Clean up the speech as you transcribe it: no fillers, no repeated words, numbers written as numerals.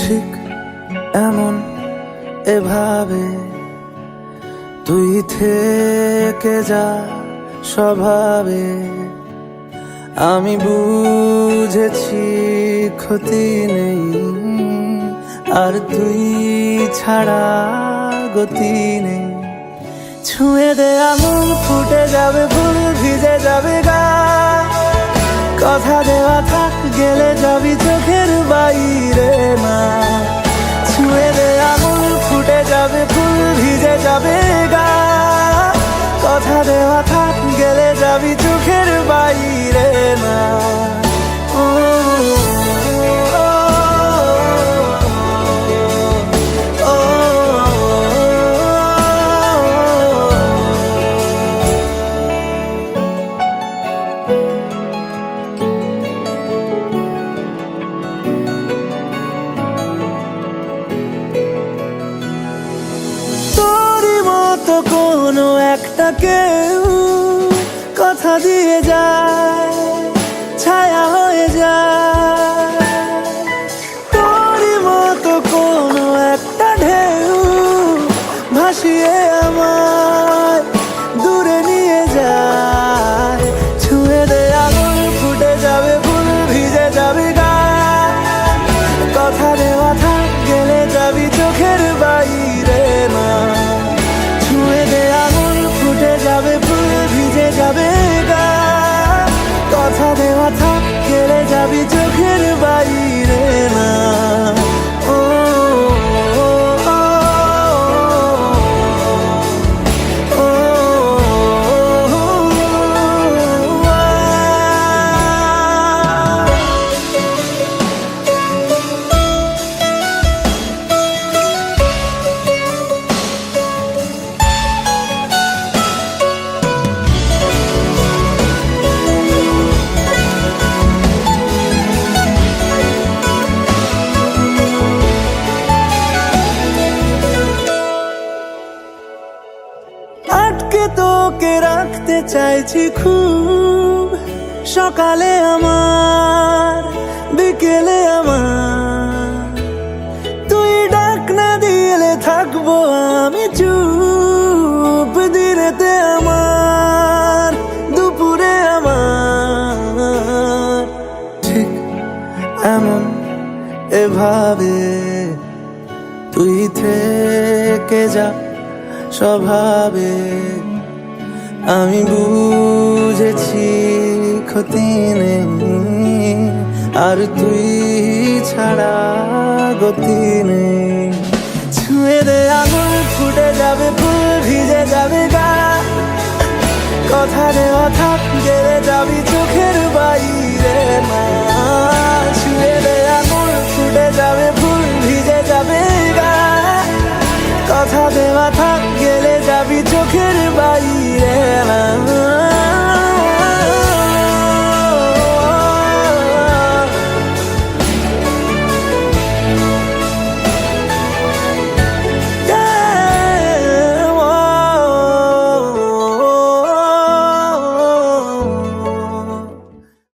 ঠিক এমন এভাবে তুই থেকে যা স্বভাবে। আমি বুঝেছি ক্ষতি নেই, আর তুই ছাড়া গতি নেই। ছুঁয়ে দে আঙুল, ফুটে যাবে ফুল, ভিজে যাবে গা। কথা দেওয়া থাক, গেলে যাবি চোখের বাইরে না। ছুঁয়ে দে আঙুল, ফুটে যাবে ফুল, ভিজে যাবে গা। কথা দেওয়া থাক, গেলে যাবি চোখের বাইরে না। তো কোনো একটা কেউ কথা দিয়ে যায়, ছায়া হয়ে যায়। তোরই মতো কোনো একটা ঢেউ ভাসিয়ে আমায় দূরে নিয়ে যায়। ছুঁয়ে দে আঙুল, ফুটে যাবে ফুল, ভিজে যাবে গা। কথা দেওয়া থাক, গেলে যাবি চোখের বাইরে না। যাবে ফুল, ভিজে যাবে গা। কথা দেওয়া থাক, গেলে যাবি চোখের বাইরে না। আটকে তোকে রাখতে চাইছি খুব, সকালে আমার, বিকেলে আমার। তুই ডাক না দিলে থাকবো আমি চুপ, দিনেতে আমার, দুপুরে আমার। ঠিক এমন এভাবে তুই থেকে যা স্বভাবে। আমি বুঝেছি ক্ষতি নেই, আর তুই ছাড়া গতি নেই। ছুঁয়ে দে আঙুল, ফুটে যাবে ফুল, ভিজে যাবে গা। কথা দেওয়া থাক, গেলে যাবি চোখের বাইরে না।